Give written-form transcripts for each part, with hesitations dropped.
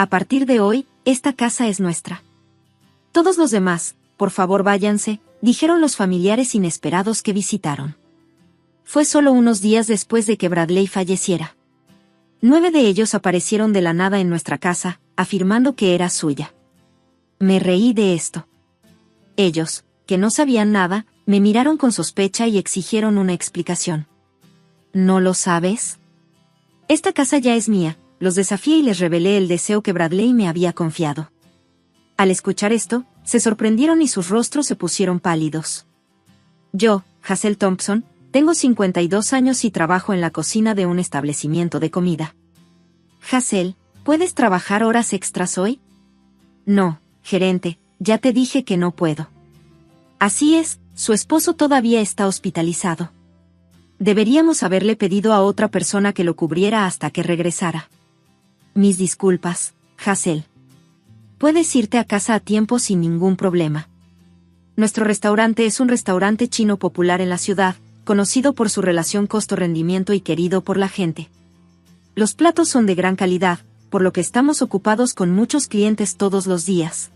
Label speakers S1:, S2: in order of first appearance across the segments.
S1: A partir de hoy, esta casa es nuestra. Todos los demás, por favor váyanse, dijeron los familiares inesperados que visitaron. Fue solo unos días después de que Bradley falleciera. 9 de ellos aparecieron de la nada en nuestra casa, afirmando que era suya. Me reí de esto. Ellos, que no sabían nada, me miraron con sospecha y exigieron una explicación. ¿No lo sabes? Esta casa ya es mía, los desafié y les revelé el deseo que Bradley me había confiado. Al escuchar esto, se sorprendieron y sus rostros se pusieron pálidos. Yo, Hazel Thompson, tengo 52 años y trabajo en la cocina de un establecimiento de comida. Hazel, ¿puedes trabajar horas extras hoy? No, gerente, ya te dije que no puedo. Así es, su esposo todavía está hospitalizado. Deberíamos haberle pedido a otra persona que lo cubriera hasta que regresara. Mis disculpas, Hazel. Puedes irte a casa a tiempo sin ningún problema. Nuestro restaurante es un restaurante chino popular en la ciudad, conocido por su relación costo-rendimiento y querido por la gente. Los platos son de gran calidad, por lo que estamos ocupados con muchos clientes todos los días.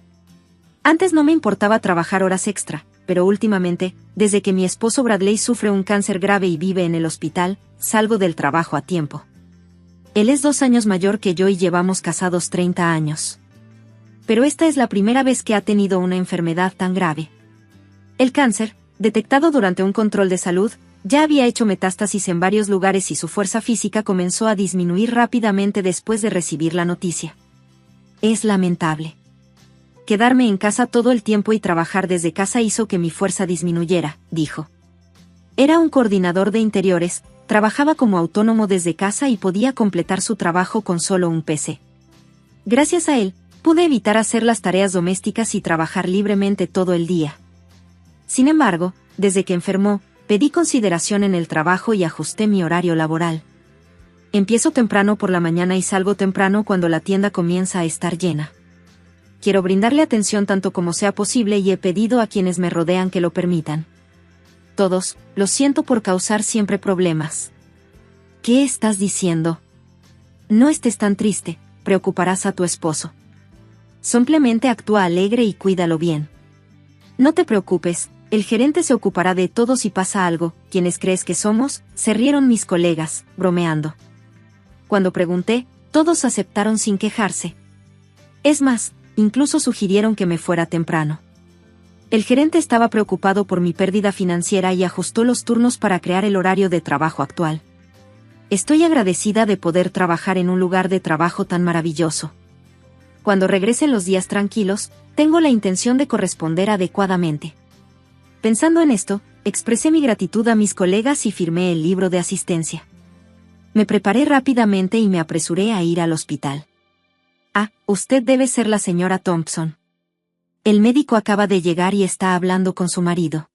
S1: Antes no me importaba trabajar horas extra, pero últimamente, desde que mi esposo Bradley sufre un cáncer grave y vive en el hospital, salgo del trabajo a tiempo. Él es 2 años mayor que yo y llevamos casados 30 años. Pero esta es la primera vez que ha tenido una enfermedad tan grave. El cáncer, detectado durante un control de salud, ya había hecho metástasis en varios lugares y su fuerza física comenzó a disminuir rápidamente después de recibir la noticia. Es lamentable. Quedarme en casa todo el tiempo y trabajar desde casa hizo que mi fuerza disminuyera, dijo. Era un coordinador de interiores, trabajaba como autónomo desde casa y podía completar su trabajo con solo un PC. Gracias a él, pude evitar hacer las tareas domésticas y trabajar libremente todo el día. Sin embargo, desde que enfermó, pedí consideración en el trabajo y ajusté mi horario laboral. Empiezo temprano por la mañana y salgo temprano cuando la tienda comienza a estar llena. Quiero brindarle atención tanto como sea posible y he pedido a quienes me rodean que lo permitan. Todos, lo siento por causar siempre problemas. ¿Qué estás diciendo? No estés tan triste, preocuparás a tu esposo. Simplemente actúa alegre y cuídalo bien. No te preocupes, el gerente se ocupará de todo si pasa algo. ¿Quiénes crees que somos?, se rieron mis colegas, bromeando. Cuando pregunté, todos aceptaron sin quejarse. Es más, incluso sugirieron que me fuera temprano. El gerente estaba preocupado por mi pérdida financiera y ajustó los turnos para crear el horario de trabajo actual. Estoy agradecida de poder trabajar en un lugar de trabajo tan maravilloso. Cuando regresen los días tranquilos, tengo la intención de corresponder adecuadamente. Pensando en esto, expresé mi gratitud a mis colegas y firmé el libro de asistencia. Me preparé rápidamente y me apresuré a ir al hospital. Ah, usted debe ser la señora Thompson. El médico acaba de llegar y está hablando con su marido.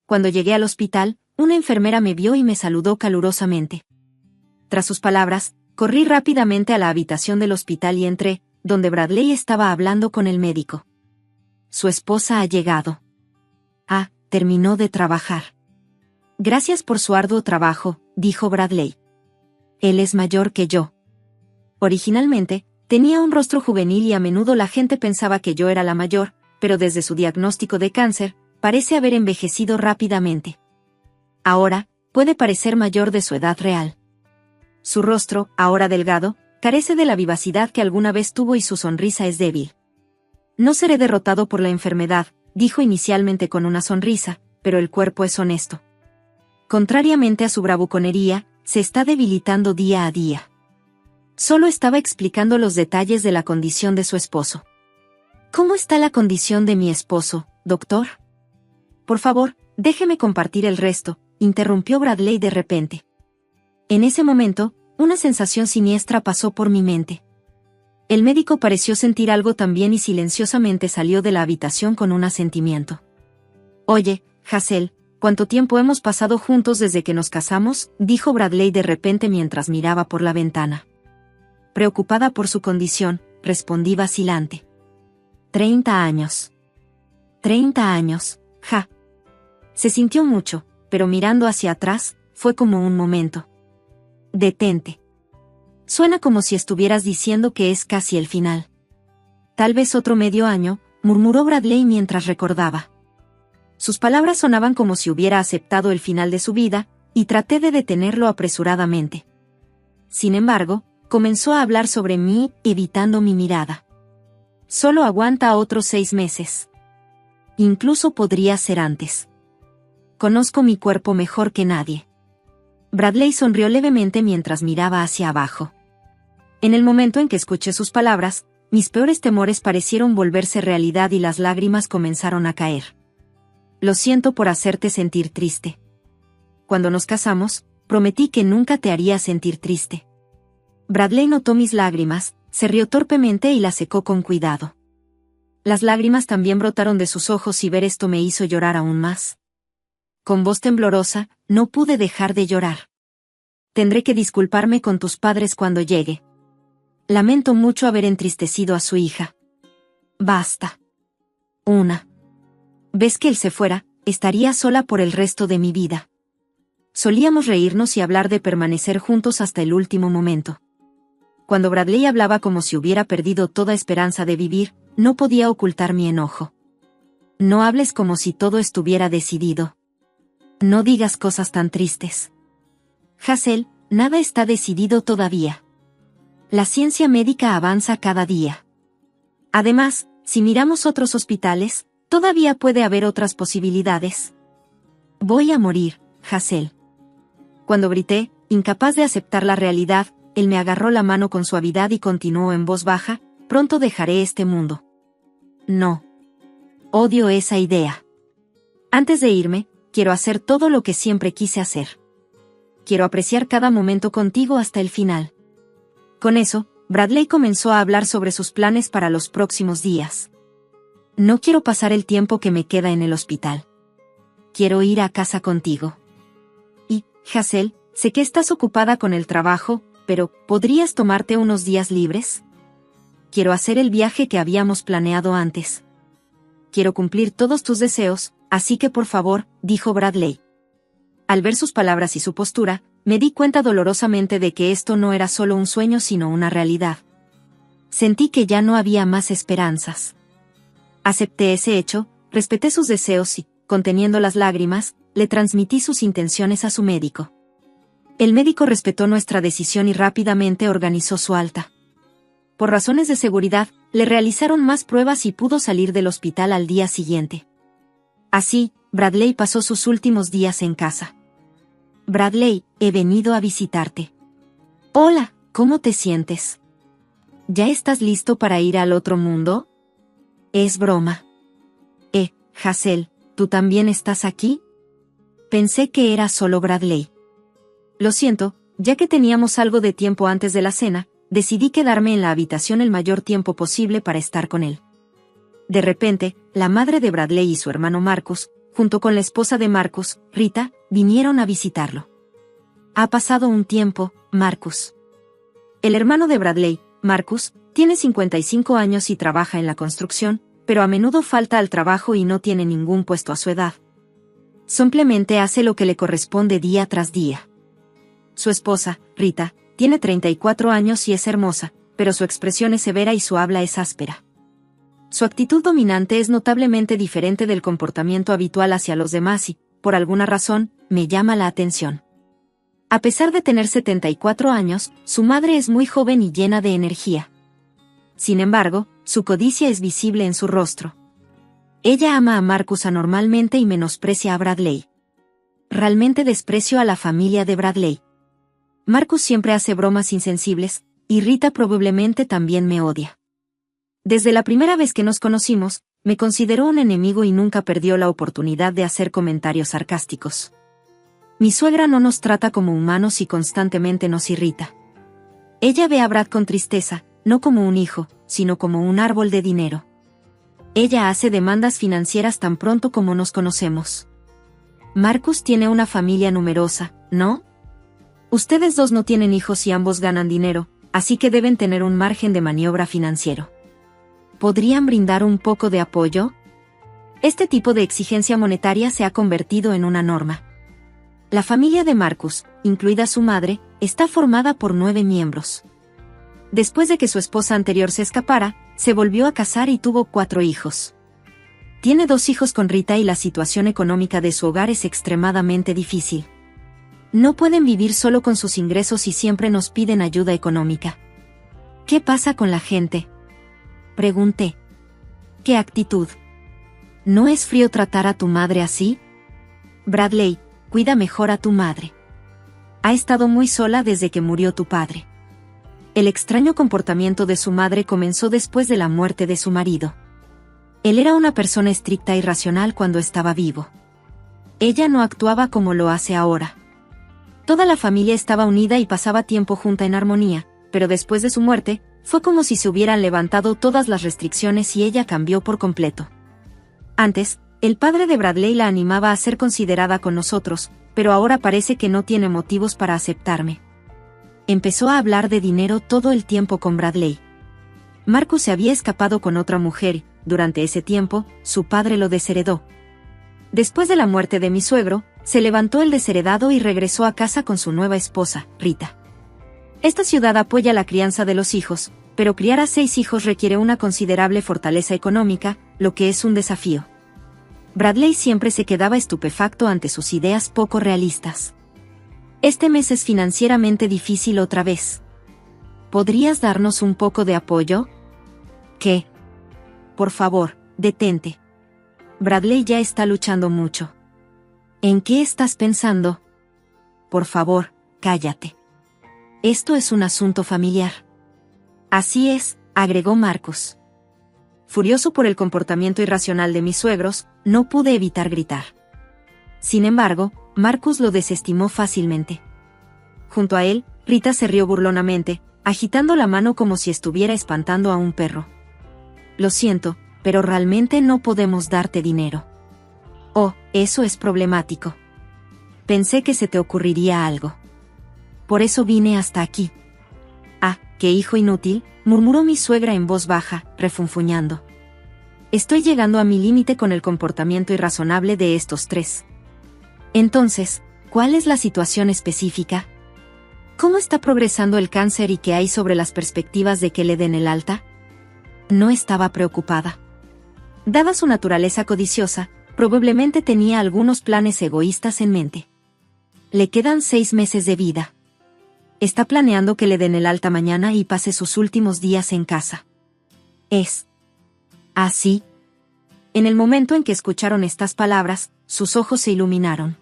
S1: Cuando llegué al hospital, una enfermera me vio y me saludó calurosamente. Tras sus palabras, corrí rápidamente a la habitación del hospital y entré, donde Bradley estaba hablando con el médico. Su esposa ha llegado. Ah, terminó de trabajar. Gracias por su arduo trabajo, dijo Bradley. Él es mayor que yo. Originalmente, tenía un rostro juvenil y a menudo la gente pensaba que yo era la mayor, pero desde su diagnóstico de cáncer, parece haber envejecido rápidamente. Ahora, puede parecer mayor de su edad real. Su rostro, ahora delgado, carece de la vivacidad que alguna vez tuvo y su sonrisa es débil. No seré derrotado por la enfermedad, dijo inicialmente con una sonrisa, pero el cuerpo es honesto. Contrariamente a su bravuconería, se está debilitando día a día. Solo estaba explicando los detalles de la condición de su esposo. ¿Cómo está la condición de mi esposo, doctor? Por favor, déjeme compartir el resto, interrumpió Bradley de repente. En ese momento, una sensación siniestra pasó por mi mente. El médico pareció sentir algo también y silenciosamente salió de la habitación con un asentimiento. Oye, Hazel, ¿cuánto tiempo hemos pasado juntos desde que nos casamos?, dijo Bradley de repente mientras miraba por la ventana. Preocupada por su condición, respondí vacilante. 30 años. 30 años, ja. Se sintió mucho, pero mirando hacia atrás, fue como un momento. Detente. Suena como si estuvieras diciendo que es casi el final. Tal vez otro medio año, murmuró Bradley mientras recordaba. Sus palabras sonaban como si hubiera aceptado el final de su vida, y traté de detenerlo apresuradamente. Sin embargo, comenzó a hablar sobre mí, evitando mi mirada. Solo aguanta otros 6 meses. Incluso podría ser antes. Conozco mi cuerpo mejor que nadie. Bradley sonrió levemente mientras miraba hacia abajo. En el momento en que escuché sus palabras, mis peores temores parecieron volverse realidad y las lágrimas comenzaron a caer. Lo siento por hacerte sentir triste. Cuando nos casamos, prometí que nunca te haría sentir triste. Bradley notó mis lágrimas, se rió torpemente y las secó con cuidado. Las lágrimas también brotaron de sus ojos y ver esto me hizo llorar aún más. Con voz temblorosa, no pude dejar de llorar. Tendré que disculparme con tus padres cuando llegue. Lamento mucho haber entristecido a su hija. Basta. ¿Ves que él se fuera? Estaría sola por el resto de mi vida. Solíamos reírnos y hablar de permanecer juntos hasta el último momento. Cuando Bradley hablaba como si hubiera perdido toda esperanza de vivir, no podía ocultar mi enojo. No hables como si todo estuviera decidido. No digas cosas tan tristes. Hazel, nada está decidido todavía. La ciencia médica avanza cada día. Además, si miramos otros hospitales, todavía puede haber otras posibilidades. Voy a morir, Hazel. Cuando grité, incapaz de aceptar la realidad, él me agarró la mano con suavidad y continuó en voz baja, pronto dejaré este mundo. No. Odio esa idea. Antes de irme, quiero hacer todo lo que siempre quise hacer. Quiero apreciar cada momento contigo hasta el final. Con eso, Bradley comenzó a hablar sobre sus planes para los próximos días. No quiero pasar el tiempo que me queda en el hospital. Quiero ir a casa contigo. Y, Hazel, sé que estás ocupada con el trabajo, pero ¿podrías tomarte unos días libres? Quiero hacer el viaje que habíamos planeado antes. Quiero cumplir todos tus deseos, así que por favor, dijo Bradley. Al ver sus palabras y su postura, me di cuenta dolorosamente de que esto no era solo un sueño sino una realidad. Sentí que ya no había más esperanzas. Acepté ese hecho, respeté sus deseos y, conteniendo las lágrimas, le transmití sus intenciones a su médico. El médico respetó nuestra decisión y rápidamente organizó su alta. Por razones de seguridad, le realizaron más pruebas y pudo salir del hospital al día siguiente. Así, Bradley pasó sus últimos días en casa. Bradley, he venido a visitarte. Hola, ¿cómo te sientes? ¿Ya estás listo para ir al otro mundo? Es broma. Hazel, ¿tú también estás aquí? Pensé que era solo Bradley. Lo siento, ya que teníamos algo de tiempo antes de la cena, decidí quedarme en la habitación el mayor tiempo posible para estar con él. De repente, la madre de Bradley y su hermano Marcus, junto con la esposa de Marcus, Rita, vinieron a visitarlo. Ha pasado un tiempo, Marcus. El hermano de Bradley, Marcus, tiene 55 años y trabaja en la construcción, pero a menudo falta al trabajo y no tiene ningún puesto a su edad. Simplemente hace lo que le corresponde día tras día. Su esposa, Rita, tiene 34 años y es hermosa, pero su expresión es severa y su habla es áspera. Su actitud dominante es notablemente diferente del comportamiento habitual hacia los demás y, por alguna razón, me llama la atención. A pesar de tener 74 años, su madre es muy joven y llena de energía. Sin embargo, su codicia es visible en su rostro. Ella ama a Marcus anormalmente y menosprecia a Bradley. Realmente desprecio a la familia de Bradley. Marcus siempre hace bromas insensibles, y Rita probablemente también me odia. Desde la primera vez que nos conocimos, me consideró un enemigo y nunca perdió la oportunidad de hacer comentarios sarcásticos. Mi suegra no nos trata como humanos y constantemente nos irrita. Ella ve a Brad con tristeza, no como un hijo, sino como un árbol de dinero. Ella hace demandas financieras tan pronto como nos conocemos. Marcus tiene una familia numerosa, ¿no? Ustedes dos no tienen hijos y ambos ganan dinero, así que deben tener un margen de maniobra financiero. ¿Podrían brindar un poco de apoyo? Este tipo de exigencia monetaria se ha convertido en una norma. La familia de Marcus, incluida su madre, está formada por 9 miembros. Después de que su esposa anterior se escapara, se volvió a casar y tuvo 4 hijos. Tiene 2 hijos con Rita y la situación económica de su hogar es extremadamente difícil. No pueden vivir solo con sus ingresos y siempre nos piden ayuda económica. ¿Qué pasa con la gente?, pregunté. ¿Qué actitud? ¿No es frío tratar a tu madre así? Bradley, cuida mejor a tu madre. Ha estado muy sola desde que murió tu padre. El extraño comportamiento de su madre comenzó después de la muerte de su marido. Él era una persona estricta y racional cuando estaba vivo. Ella no actuaba como lo hace ahora. Toda la familia estaba unida y pasaba tiempo junta en armonía, pero después de su muerte, fue como si se hubieran levantado todas las restricciones y ella cambió por completo. Antes, el padre de Bradley la animaba a ser considerada con nosotros, pero ahora parece que no tiene motivos para aceptarme. Empezó a hablar de dinero todo el tiempo con Bradley. Marcus se había escapado con otra mujer y, durante ese tiempo, su padre lo desheredó. Después de la muerte de mi suegro, se levantó el desheredado y regresó a casa con su nueva esposa, Rita. Esta ciudad apoya la crianza de los hijos, pero criar a 6 hijos requiere una considerable fortaleza económica, lo que es un desafío. Bradley siempre se quedaba estupefacto ante sus ideas poco realistas. Este mes es financieramente difícil otra vez. ¿Podrías darnos un poco de apoyo? ¿Qué? Por favor, detente. Bradley ya está luchando mucho. ¿En qué estás pensando? Por favor, cállate. Esto es un asunto familiar. Así es, agregó Marcus. Furioso por el comportamiento irracional de mis suegros, no pude evitar gritar. Sin embargo, Marcus lo desestimó fácilmente. Junto a él, Rita se rió burlonamente, agitando la mano como si estuviera espantando a un perro. Lo siento, pero realmente no podemos darte dinero. Oh, eso es problemático. Pensé que se te ocurriría algo. Por eso vine hasta aquí. Ah, qué hijo inútil, murmuró mi suegra en voz baja, refunfuñando. Estoy llegando a mi límite con el comportamiento irrazonable de estos 3. Entonces, ¿cuál es la situación específica? ¿Cómo está progresando el cáncer y qué hay sobre las perspectivas de que le den el alta? No estaba preocupada. Dada su naturaleza codiciosa, probablemente tenía algunos planes egoístas en mente. Le quedan 6 meses de vida. Está planeando que le den el alta mañana y pase sus últimos días en casa. ¿Es así? En el momento en que escucharon estas palabras, sus ojos se iluminaron.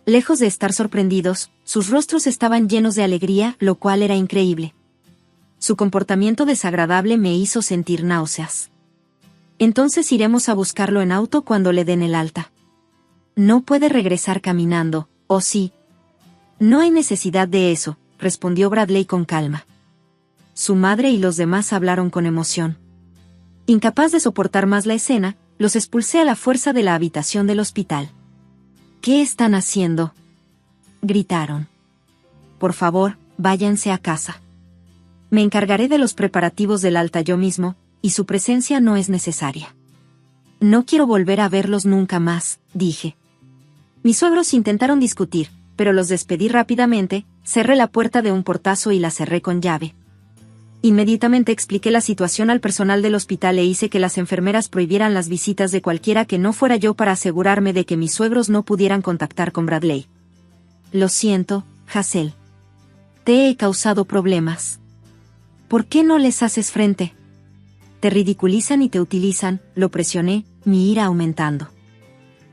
S1: Lejos de estar sorprendidos, sus rostros estaban llenos de alegría, lo cual era increíble. Su comportamiento desagradable me hizo sentir náuseas. Entonces iremos a buscarlo en auto cuando le den el alta. No puede regresar caminando, ¿o sí? No hay necesidad de eso, respondió Bradley con calma. Su madre y los demás hablaron con emoción. Incapaz de soportar más la escena, los expulsé a la fuerza de la habitación del hospital. ¿Qué están haciendo?, gritaron. Por favor, váyanse a casa. Me encargaré de los preparativos del alta yo mismo, y su presencia no es necesaria. No quiero volver a verlos nunca más, dije. Mis suegros intentaron discutir, pero los despedí rápidamente, cerré la puerta de un portazo y la cerré con llave. Inmediatamente expliqué la situación al personal del hospital e hice que las enfermeras prohibieran las visitas de cualquiera que no fuera yo para asegurarme de que mis suegros no pudieran contactar con Bradley. Lo siento, Hazel. Te he causado problemas. ¿Por qué no les haces frente? Te ridiculizan y te utilizan, lo presioné, mi ira aumentando.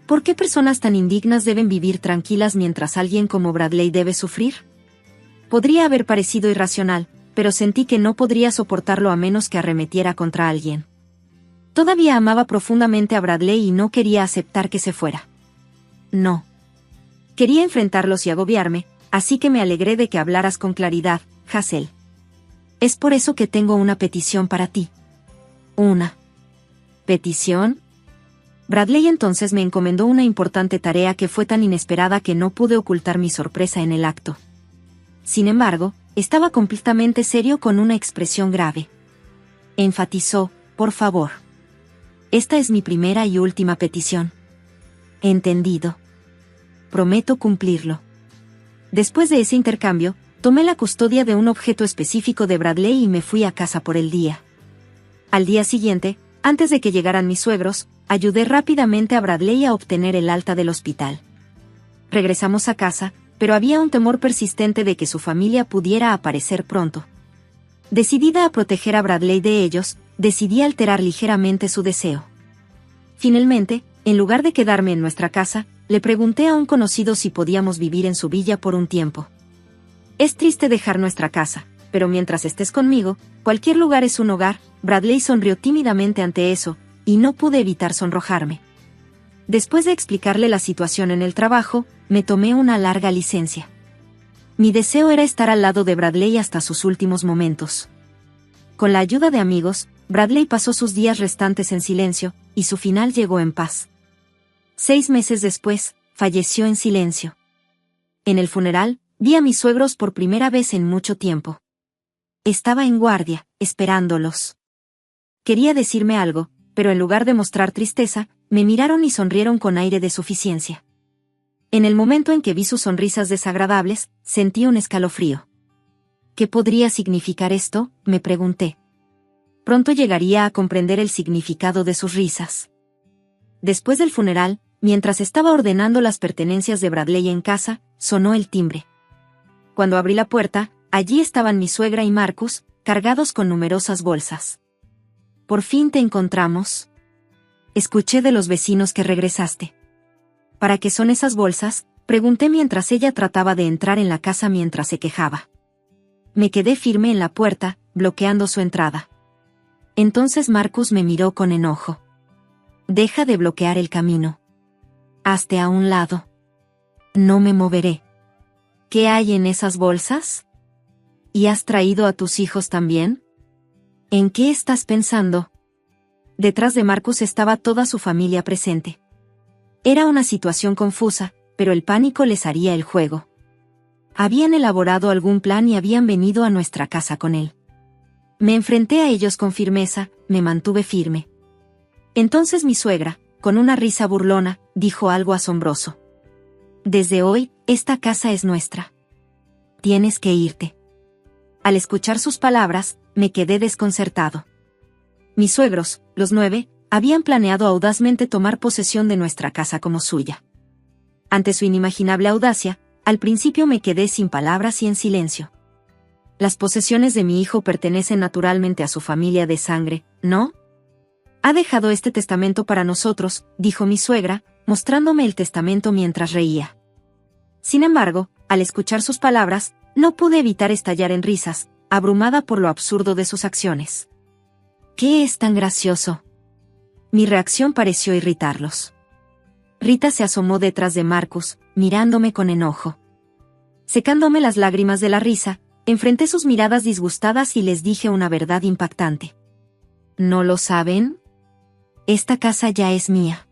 S1: ¿Por qué personas tan indignas deben vivir tranquilas mientras alguien como Bradley debe sufrir? Podría haber parecido irracional, pero sentí que no podría soportarlo a menos que arremetiera contra alguien. Todavía amaba profundamente a Bradley y no quería aceptar que se fuera. No. Quería enfrentarlos y agobiarme, así que me alegré de que hablaras con claridad, Hazel. Es por eso que tengo una petición para ti. ¿Una petición? Bradley entonces me encomendó una importante tarea que fue tan inesperada que no pude ocultar mi sorpresa en el acto. Sin embargo, estaba completamente serio con una expresión grave. Enfatizó, por favor. Esta es mi primera y última petición. Entendido. Prometo cumplirlo. Después de ese intercambio, Tomé la custodia de un objeto específico de Bradley y me fui a casa por el día. Al día siguiente, antes de que llegaran mis suegros, ayudé rápidamente a Bradley a obtener el alta del hospital. Regresamos a casa, pero había un temor persistente de que su familia pudiera aparecer pronto. Decidida a proteger a Bradley de ellos, decidí alterar ligeramente su deseo. Finalmente, en lugar de quedarme en nuestra casa, le pregunté a un conocido si podíamos vivir en su villa por un tiempo. Es triste dejar nuestra casa, pero mientras estés conmigo, cualquier lugar es un hogar. Bradley sonrió tímidamente ante eso, y no pude evitar sonrojarme. Después de explicarle la situación en el trabajo, me tomé una larga licencia. Mi deseo era estar al lado de Bradley hasta sus últimos momentos. Con la ayuda de amigos, Bradley pasó sus días restantes en silencio, y su final llegó en paz. 6 meses después, falleció en silencio. En el funeral, vi a mis suegros por primera vez en mucho tiempo. Estaba en guardia, esperándolos. Quería decirme algo, pero en lugar de mostrar tristeza, me miraron y sonrieron con aire de suficiencia. En el momento en que vi sus sonrisas desagradables, sentí un escalofrío. ¿Qué podría significar esto?, me pregunté. Pronto llegaría a comprender el significado de sus risas. Después del funeral, mientras estaba ordenando las pertenencias de Bradley en casa, sonó el timbre. Cuando abrí la puerta, allí estaban mi suegra y Marcus, cargados con numerosas bolsas. «¿Por fin te encontramos?» Escuché de los vecinos que regresaste. «¿Para qué son esas bolsas?», pregunté mientras ella trataba de entrar en la casa mientras se quejaba. Me quedé firme en la puerta, bloqueando su entrada. Entonces Marcus me miró con enojo. «Deja de bloquear el camino. Hazte a un lado. No me moveré». «¿Qué hay en esas bolsas? ¿Y has traído a tus hijos también? ¿En qué estás pensando?» Detrás de Marcus estaba toda su familia presente. Era una situación confusa, pero el pánico les haría el juego. Habían elaborado algún plan y habían venido a nuestra casa con él. Me enfrenté a ellos con firmeza, me mantuve firme. Entonces mi suegra, con una risa burlona, dijo algo asombroso. «Desde hoy, esta casa es nuestra. Tienes que irte». Al escuchar sus palabras, me quedé desconcertado. Mis suegros, los 9, habían planeado audazmente tomar posesión de nuestra casa como suya. Ante su inimaginable audacia, al principio me quedé sin palabras y en silencio. Las posesiones de mi hijo pertenecen naturalmente a su familia de sangre, ¿no? «Ha dejado este testamento para nosotros», dijo mi suegra, mostrándome el testamento mientras reía. Sin embargo, al escuchar sus palabras, no pude evitar estallar en risas, abrumada por lo absurdo de sus acciones. «¿Qué es tan gracioso?». Mi reacción pareció irritarlos. Rita se asomó detrás de Marcus, mirándome con enojo. Secándome las lágrimas de la risa, enfrenté sus miradas disgustadas y les dije una verdad impactante. «¿No lo saben? Esta casa ya es mía».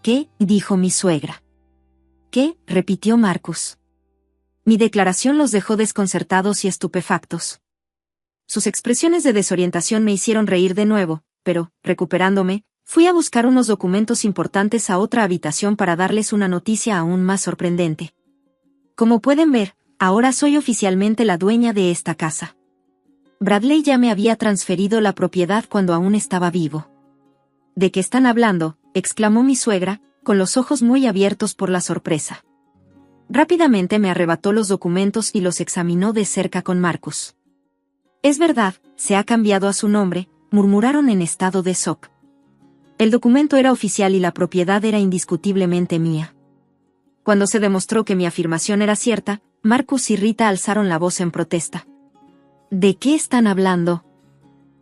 S1: «¿Qué?», dijo mi suegra. «¿Qué?», repitió Marcus. Mi declaración los dejó desconcertados y estupefactos. Sus expresiones de desorientación me hicieron reír de nuevo, pero, recuperándome, fui a buscar unos documentos importantes a otra habitación para darles una noticia aún más sorprendente. Como pueden ver, ahora soy oficialmente la dueña de esta casa. Bradley ya me había transferido la propiedad cuando aún estaba vivo. «¿De qué están hablando?», exclamó mi suegra, con los ojos muy abiertos por la sorpresa. Rápidamente me arrebató los documentos y los examinó de cerca con Marcus. «Es verdad, se ha cambiado a su nombre», murmuraron en estado de shock. El documento era oficial y la propiedad era indiscutiblemente mía. Cuando se demostró que mi afirmación era cierta, Marcus y Rita alzaron la voz en protesta. «¿De qué están hablando?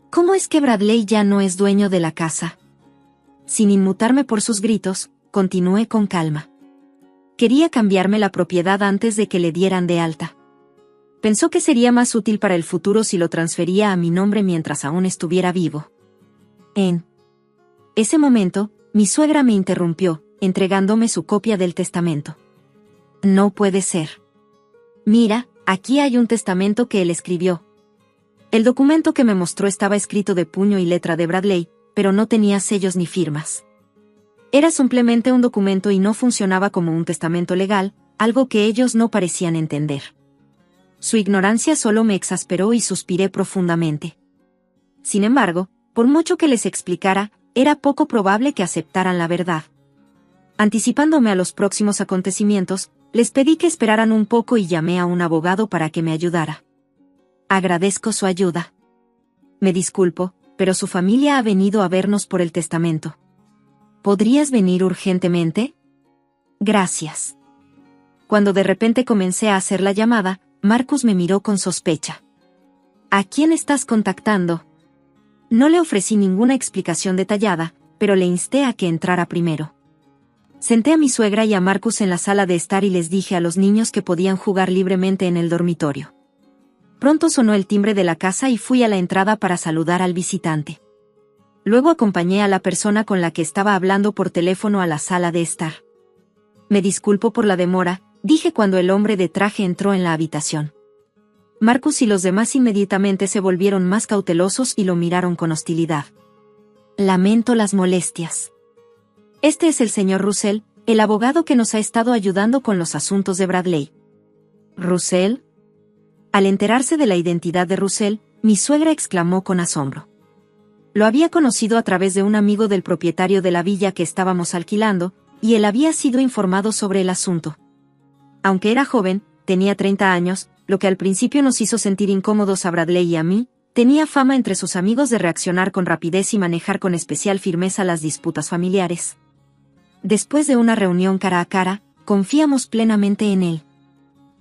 S1: ¿Cómo es que Bradley ya no es dueño de la casa?». Sin inmutarme por sus gritos, continué con calma. Quería cambiarme la propiedad antes de que le dieran de alta. Pensó que sería más útil para el futuro si lo transfería a mi nombre mientras aún estuviera vivo. En ese momento, mi suegra me interrumpió, entregándome su copia del testamento. «No puede ser. Mira, aquí hay un testamento que él escribió». El documento que me mostró estaba escrito de puño y letra de Bradley, pero no tenía sellos ni firmas. Era simplemente un documento y no funcionaba como un testamento legal, algo que ellos no parecían entender. Su ignorancia solo me exasperó y suspiré profundamente. Sin embargo, por mucho que les explicara, era poco probable que aceptaran la verdad. Anticipándome a los próximos acontecimientos, les pedí que esperaran un poco y llamé a un abogado para que me ayudara. Agradezco su ayuda. Me disculpo, pero su familia ha venido a vernos por el testamento. ¿Podrías venir urgentemente? Gracias. Cuando de repente comencé a hacer la llamada, Marcus me miró con sospecha. ¿A quién estás contactando? No le ofrecí ninguna explicación detallada, pero le insté a que entrara primero. Senté a mi suegra y a Marcus en la sala de estar y les dije a los niños que podían jugar libremente en el dormitorio. Pronto sonó el timbre de la casa y fui a la entrada para saludar al visitante. Luego acompañé a la persona con la que estaba hablando por teléfono a la sala de estar. Me disculpo por la demora, dije cuando el hombre de traje entró en la habitación. Marcus y los demás inmediatamente se volvieron más cautelosos y lo miraron con hostilidad. Lamento las molestias. Este es el señor Russell, el abogado que nos ha estado ayudando con los asuntos de Bradley. ¿Russell? Al enterarse de la identidad de Russell, mi suegra exclamó con asombro. Lo había conocido a través de un amigo del propietario de la villa que estábamos alquilando, y él había sido informado sobre el asunto. Aunque era joven, tenía 30 años, lo que al principio nos hizo sentir incómodos a Bradley y a mí, tenía fama entre sus amigos de reaccionar con rapidez y manejar con especial firmeza las disputas familiares. Después de una reunión cara a cara, confiamos plenamente en él.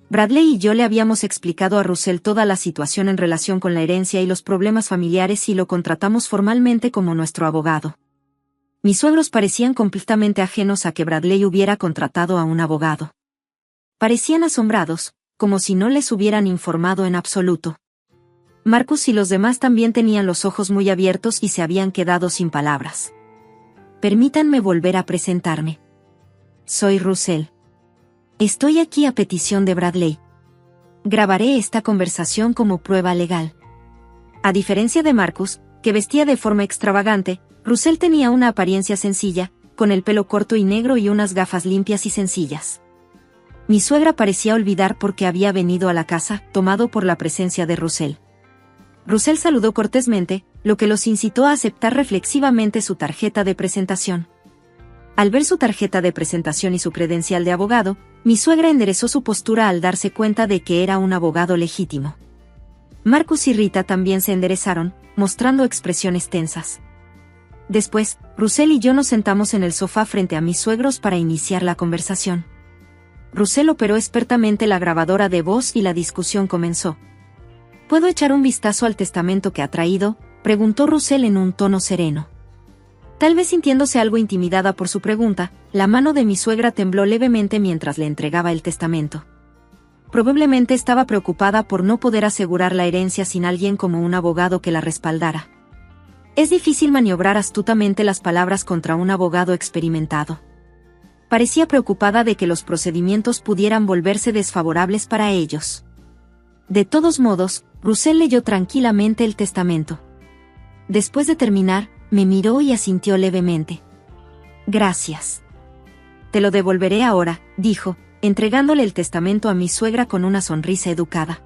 S1: Bradley y yo le habíamos explicado a Russell toda la situación en relación con la herencia y los problemas familiares y lo contratamos formalmente como nuestro abogado. Mis suegros parecían completamente ajenos a que Bradley hubiera contratado a un abogado. Parecían asombrados, como si no les hubieran informado en absoluto. Marcus y los demás también tenían los ojos muy abiertos y se habían quedado sin palabras. Permítanme volver a presentarme. Soy Russell. Estoy aquí a petición de Bradley. Grabaré esta conversación como prueba legal. A diferencia de Marcus, que vestía de forma extravagante, Russell tenía una apariencia sencilla, con el pelo corto y negro y unas gafas limpias y sencillas. Mi suegra parecía olvidar por qué había venido a la casa, tomado por la presencia de Russell. Russell saludó cortésmente, lo que los incitó a aceptar reflexivamente su tarjeta de presentación. Al ver su tarjeta de presentación y su credencial de abogado, mi suegra enderezó su postura al darse cuenta de que era un abogado legítimo. Marcus y Rita también se enderezaron, mostrando expresiones tensas. Después, Russell y yo nos sentamos en el sofá frente a mis suegros para iniciar la conversación. Russell operó expertamente la grabadora de voz y la discusión comenzó. ¿Puedo echar un vistazo al testamento que ha traído?, preguntó Russell en un tono sereno. Tal vez sintiéndose algo intimidada por su pregunta, la mano de mi suegra tembló levemente mientras le entregaba el testamento. Probablemente estaba preocupada por no poder asegurar la herencia sin alguien como un abogado que la respaldara. Es difícil maniobrar astutamente las palabras contra un abogado experimentado. Parecía preocupada de que los procedimientos pudieran volverse desfavorables para ellos. De todos modos, Russell leyó tranquilamente el testamento. Después de terminar, me miró y asintió levemente. Gracias. Te lo devolveré ahora, dijo, entregándole el testamento a mi suegra con una sonrisa educada.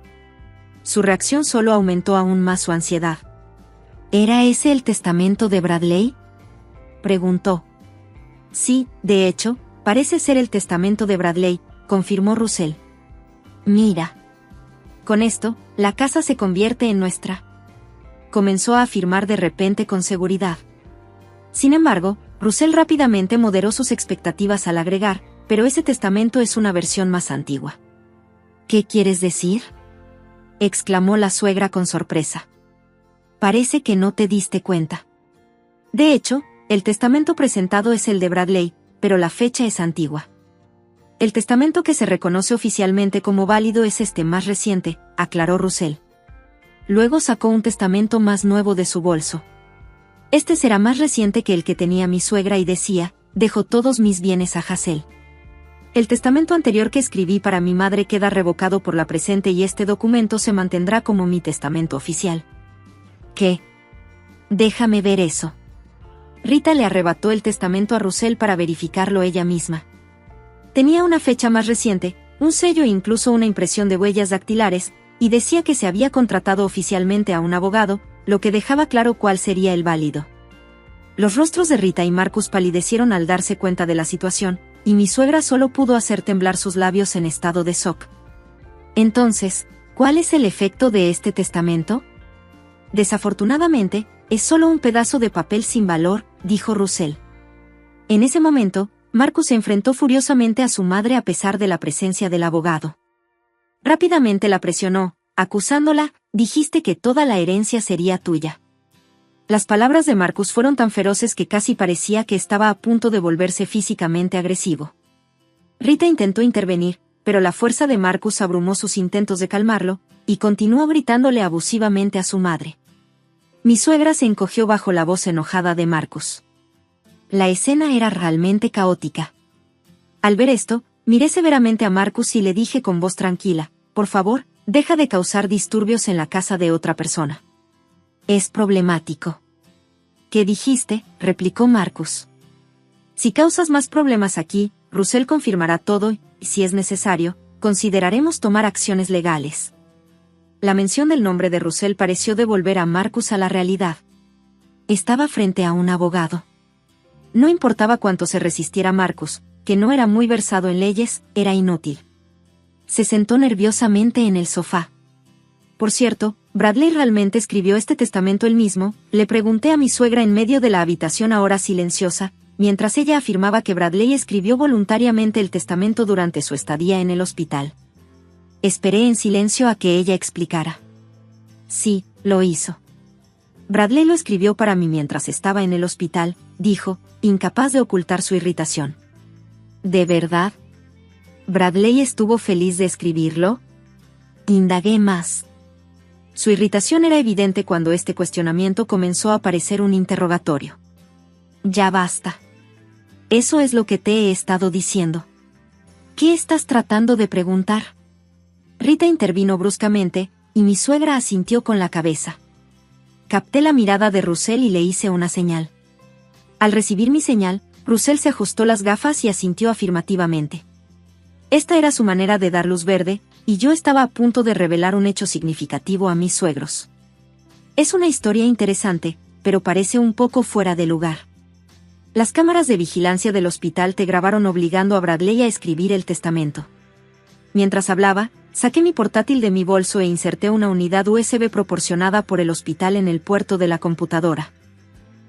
S1: Su reacción solo aumentó aún más su ansiedad. ¿Era ese el testamento de Bradley?, preguntó. Sí, de hecho, parece ser el testamento de Bradley, confirmó Russell. Mira. Con esto, la casa se convierte en nuestra. Comenzó a afirmar de repente con seguridad. Sin embargo, Russell rápidamente moderó sus expectativas al agregar, pero ese testamento es una versión más antigua. ¿Qué quieres decir?, exclamó la suegra con sorpresa. Parece que no te diste cuenta. De hecho, el testamento presentado es el de Bradley, pero la fecha es antigua. El testamento que se reconoce oficialmente como válido es este más reciente, aclaró Russell. Luego sacó un testamento más nuevo de su bolso. Este será más reciente que el que tenía mi suegra y decía, dejo todos mis bienes a Hazel. El testamento anterior que escribí para mi madre queda revocado por la presente y este documento se mantendrá como mi testamento oficial. ¿Qué? Déjame ver eso. Rita le arrebató el testamento a Russell para verificarlo ella misma. Tenía una fecha más reciente, un sello e incluso una impresión de huellas dactilares, y decía que se había contratado oficialmente a un abogado, lo que dejaba claro cuál sería el válido. Los rostros de Rita y Marcus palidecieron al darse cuenta de la situación, y mi suegra solo pudo hacer temblar sus labios en estado de shock. Entonces, ¿cuál es el efecto de este testamento? Desafortunadamente, es solo un pedazo de papel sin valor, dijo Russell. En ese momento, Marcus se enfrentó furiosamente a su madre a pesar de la presencia del abogado. Rápidamente la presionó, acusándola: dijiste que toda la herencia sería tuya. Las palabras de Marcus fueron tan feroces que casi parecía que estaba a punto de volverse físicamente agresivo. Rita intentó intervenir, pero la fuerza de Marcus abrumó sus intentos de calmarlo, y continuó gritándole abusivamente a su madre. Mi suegra se encogió bajo la voz enojada de Marcus. La escena era realmente caótica. Al ver esto, miré severamente a Marcus y le dije con voz tranquila: por favor, deja de causar disturbios en la casa de otra persona. Es problemático. ¿Qué dijiste?, replicó Marcus. Si causas más problemas aquí, Russell confirmará todo y, si es necesario, consideraremos tomar acciones legales. La mención del nombre de Russell pareció devolver a Marcus a la realidad. Estaba frente a un abogado. No importaba cuánto se resistiera Marcus, que no era muy versado en leyes, era inútil. Se sentó nerviosamente en el sofá. Por cierto, ¿Bradley realmente escribió este testamento él mismo?, le pregunté a mi suegra en medio de la habitación ahora silenciosa, mientras ella afirmaba que Bradley escribió voluntariamente el testamento durante su estadía en el hospital. Esperé en silencio a que ella explicara. Sí, lo hizo. Bradley lo escribió para mí mientras estaba en el hospital, dijo, incapaz de ocultar su irritación. ¿De verdad? ¿Bradley estuvo feliz de escribirlo? Indagué más. Su irritación era evidente cuando este cuestionamiento comenzó a parecer un interrogatorio. Ya basta. Eso es lo que te he estado diciendo. ¿Qué estás tratando de preguntar? Rita intervino bruscamente, y mi suegra asintió con la cabeza. Capté la mirada de Russell y le hice una señal. Al recibir mi señal, Russell se ajustó las gafas y asintió afirmativamente. Esta era su manera de dar luz verde, y yo estaba a punto de revelar un hecho significativo a mis suegros. Es una historia interesante, pero parece un poco fuera de lugar. Las cámaras de vigilancia del hospital te grabaron obligando a Bradley a escribir el testamento. Mientras hablaba, saqué mi portátil de mi bolso e inserté una unidad USB proporcionada por el hospital en el puerto de la computadora.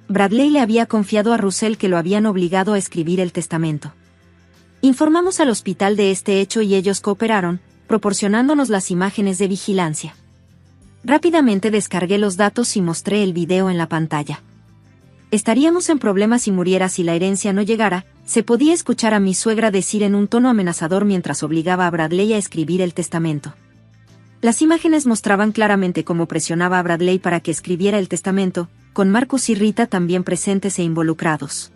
S1: Bradley le había confiado a Russell que lo habían obligado a escribir el testamento. Informamos al hospital de este hecho y ellos cooperaron, proporcionándonos las imágenes de vigilancia. Rápidamente descargué los datos y mostré el video en la pantalla. Estaríamos en problemas si muriera si la herencia no llegara, se podía escuchar a mi suegra decir en un tono amenazador mientras obligaba a Bradley a escribir el testamento. Las imágenes mostraban claramente cómo presionaba a Bradley para que escribiera el testamento, con Marcus y Rita también presentes e involucrados.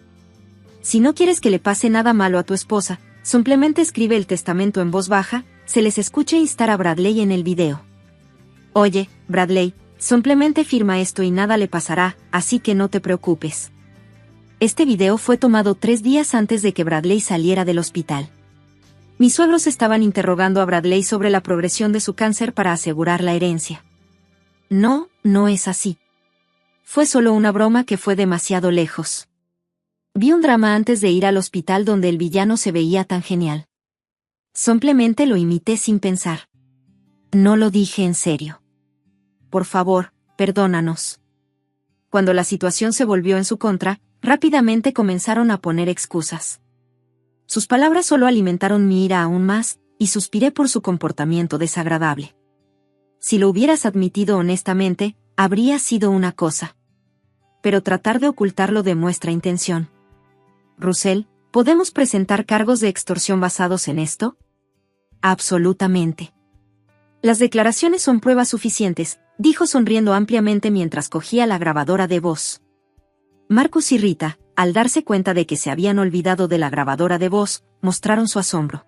S1: Si no quieres que le pase nada malo a tu esposa, simplemente escribe el testamento en voz baja, se les escucha instar a Bradley en el video. Oye, Bradley, simplemente firma esto y nada le pasará, así que no te preocupes. Este video fue tomado 3 días antes de que Bradley saliera del hospital. Mis suegros estaban interrogando a Bradley sobre la progresión de su cáncer para asegurar la herencia. No, no es así. Fue solo una broma que fue demasiado lejos. Vi un drama antes de ir al hospital donde el villano se veía tan genial. Simplemente lo imité sin pensar. No lo dije en serio. Por favor, perdónanos. Cuando la situación se volvió en su contra, rápidamente comenzaron a poner excusas. Sus palabras solo alimentaron mi ira aún más, y suspiré por su comportamiento desagradable. Si lo hubieras admitido honestamente, habría sido una cosa. Pero tratar de ocultarlo demuestra intención. Russell, ¿podemos presentar cargos de extorsión basados en esto? Absolutamente. Las declaraciones son pruebas suficientes, dijo sonriendo ampliamente mientras cogía la grabadora de voz. Marcus y Rita, al darse cuenta de que se habían olvidado de la grabadora de voz, mostraron su asombro.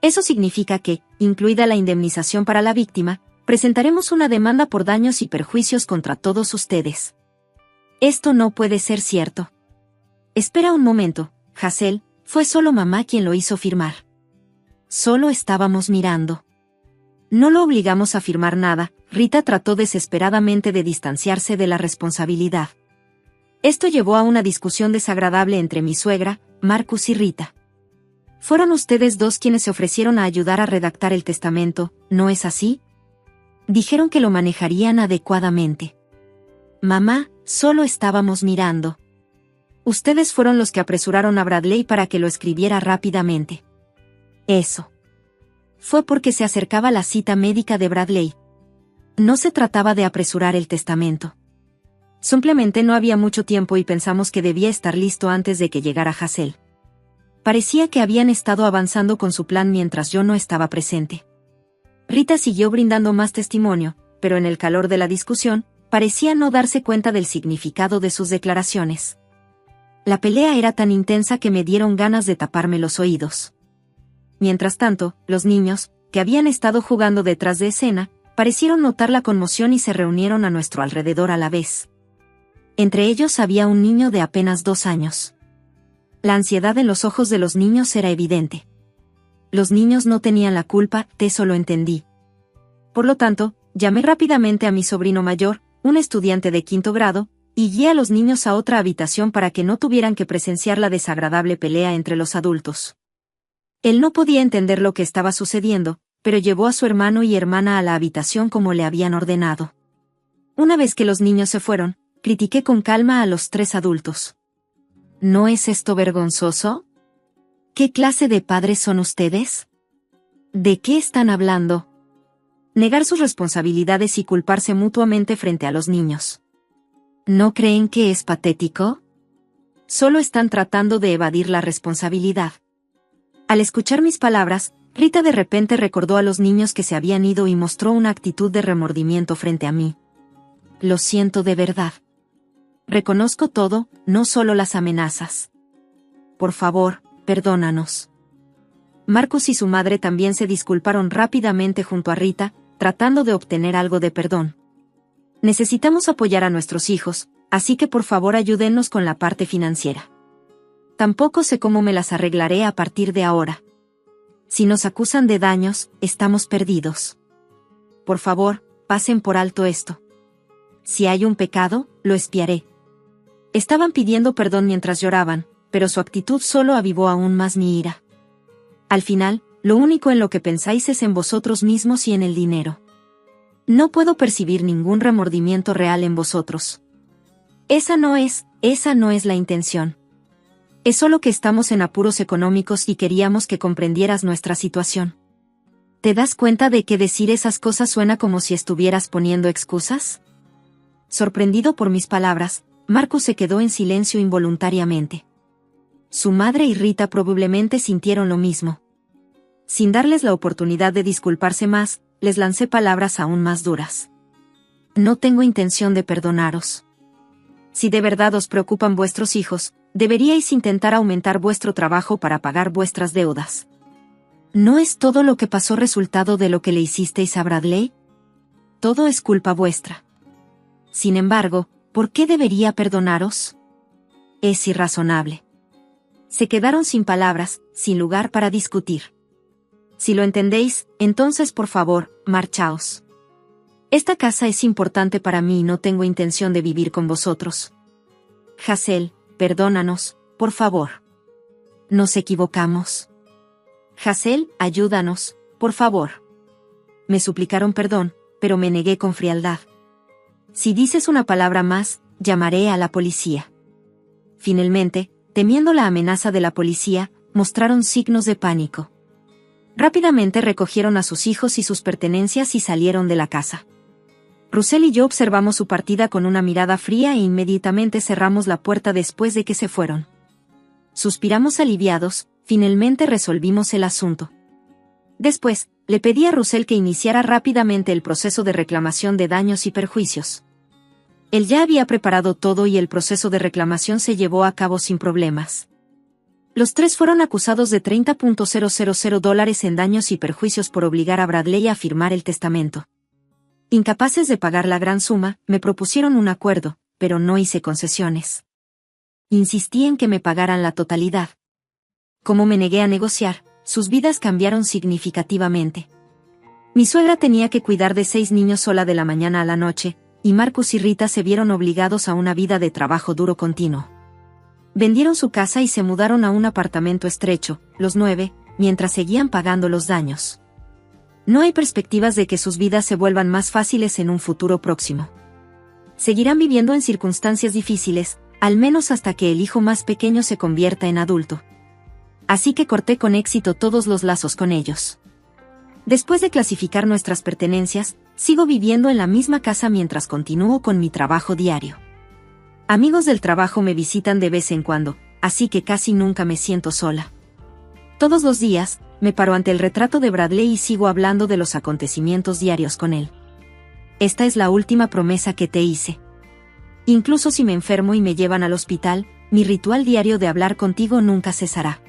S1: Eso significa que, incluida la indemnización para la víctima, presentaremos una demanda por daños y perjuicios contra todos ustedes. Esto no puede ser cierto. Espera un momento, Hazel, fue solo mamá quien lo hizo firmar. Solo estábamos mirando. No lo obligamos a firmar nada. Rita trató desesperadamente de distanciarse de la responsabilidad. Esto llevó a una discusión desagradable entre mi suegra, Marcus y Rita. Fueron ustedes dos quienes se ofrecieron a ayudar a redactar el testamento, ¿no es así? Dijeron que lo manejarían adecuadamente. Mamá, solo estábamos mirando. Ustedes fueron los que apresuraron a Bradley para que lo escribiera rápidamente. Eso. Fue porque se acercaba la cita médica de Bradley. No se trataba de apresurar el testamento. Simplemente no había mucho tiempo y pensamos que debía estar listo antes de que llegara Hazel. Parecía que habían estado avanzando con su plan mientras yo no estaba presente. Rita siguió brindando más testimonio, pero en el calor de la discusión, parecía no darse cuenta del significado de sus declaraciones. La pelea era tan intensa que me dieron ganas de taparme los oídos. Mientras tanto, los niños, que habían estado jugando detrás de escena, parecieron notar la conmoción y se reunieron a nuestro alrededor a la vez. Entre ellos había un niño de apenas 2 años. La ansiedad en los ojos de los niños era evidente. Los niños no tenían la culpa, eso lo entendí. Por lo tanto, llamé rápidamente a mi sobrino mayor, un estudiante de 5º grado, y guié a los niños a otra habitación para que no tuvieran que presenciar la desagradable pelea entre los adultos. Él no podía entender lo que estaba sucediendo, pero llevó a su hermano y hermana a la habitación como le habían ordenado. Una vez que los niños se fueron, critiqué con calma a los 3 adultos. ¿No es esto vergonzoso? ¿Qué clase de padres son ustedes? ¿De qué están hablando? Negar sus responsabilidades y culparse mutuamente frente a los niños. ¿No creen que es patético? Solo están tratando de evadir la responsabilidad. Al escuchar mis palabras, Rita de repente recordó a los niños que se habían ido y mostró una actitud de remordimiento frente a mí. Lo siento de verdad. Reconozco todo, no solo las amenazas. Por favor, perdónanos. Marcus y su madre también se disculparon rápidamente junto a Rita, tratando de obtener algo de perdón. Necesitamos apoyar a nuestros hijos, así que por favor ayúdennos con la parte financiera. Tampoco sé cómo me las arreglaré a partir de ahora. Si nos acusan de daños, estamos perdidos. Por favor, pasen por alto esto. Si hay un pecado, lo expiaré. Estaban pidiendo perdón mientras lloraban, pero su actitud solo avivó aún más mi ira. Al final, lo único en lo que pensáis es en vosotros mismos y en el dinero. No puedo percibir ningún remordimiento real en vosotros. Esa no es la intención. Es solo que estamos en apuros económicos y queríamos que comprendieras nuestra situación. ¿Te das cuenta de que decir esas cosas suena como si estuvieras poniendo excusas? Sorprendido por mis palabras, Marcus se quedó en silencio involuntariamente. Su madre y Rita probablemente sintieron lo mismo. Sin darles la oportunidad de disculparse más, les lancé palabras aún más duras. No tengo intención de perdonaros. Si de verdad os preocupan vuestros hijos, deberíais intentar aumentar vuestro trabajo para pagar vuestras deudas. ¿No es todo lo que pasó resultado de lo que le hicisteis a Bradley? Todo es culpa vuestra. Sin embargo, ¿por qué debería perdonaros? Es irrazonable. Se quedaron sin palabras, sin lugar para discutir. Si lo entendéis, entonces por favor, marchaos. Esta casa es importante para mí y no tengo intención de vivir con vosotros. Hazel, perdónanos, por favor. Nos equivocamos. Hazel, ayúdanos, por favor. Me suplicaron perdón, pero me negué con frialdad. Si dices una palabra más, llamaré a la policía. Finalmente, temiendo la amenaza de la policía, mostraron signos de pánico. Rápidamente recogieron a sus hijos y sus pertenencias y salieron de la casa. Russell y yo observamos su partida con una mirada fría e inmediatamente cerramos la puerta después de que se fueron. Suspiramos aliviados, finalmente resolvimos el asunto. Después, le pedí a Russell que iniciara rápidamente el proceso de reclamación de daños y perjuicios. Él ya había preparado todo y el proceso de reclamación se llevó a cabo sin problemas. Los 3 fueron acusados de $30,000 en daños y perjuicios por obligar a Bradley a firmar el testamento. Incapaces de pagar la gran suma, me propusieron un acuerdo, pero no hice concesiones. Insistí en que me pagaran la totalidad. Como me negué a negociar, sus vidas cambiaron significativamente. Mi suegra tenía que cuidar de 6 niños sola de la mañana a la noche, y Marcus y Rita se vieron obligados a una vida de trabajo duro continuo. Vendieron su casa y se mudaron a un apartamento estrecho, los 9, mientras seguían pagando los daños. No hay perspectivas de que sus vidas se vuelvan más fáciles en un futuro próximo. Seguirán viviendo en circunstancias difíciles, al menos hasta que el hijo más pequeño se convierta en adulto. Así que corté con éxito todos los lazos con ellos. Después de clasificar nuestras pertenencias, sigo viviendo en la misma casa mientras continúo con mi trabajo diario. Amigos del trabajo me visitan de vez en cuando, así que casi nunca me siento sola. Todos los días, me paro ante el retrato de Bradley y sigo hablando de los acontecimientos diarios con él. Esta es la última promesa que te hice. Incluso si me enfermo y me llevan al hospital, mi ritual diario de hablar contigo nunca cesará.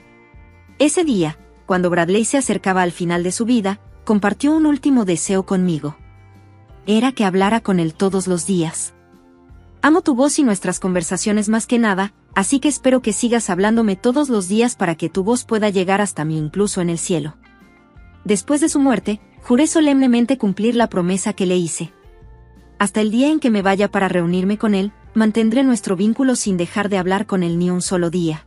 S1: Ese día, cuando Bradley se acercaba al final de su vida, compartió un último deseo conmigo. Era que hablara con él todos los días. Amo tu voz y nuestras conversaciones más que nada, así que espero que sigas hablándome todos los días para que tu voz pueda llegar hasta mí incluso en el cielo. Después de su muerte, juré solemnemente cumplir la promesa que le hice. Hasta el día en que me vaya para reunirme con él, mantendré nuestro vínculo sin dejar de hablar con él ni un solo día.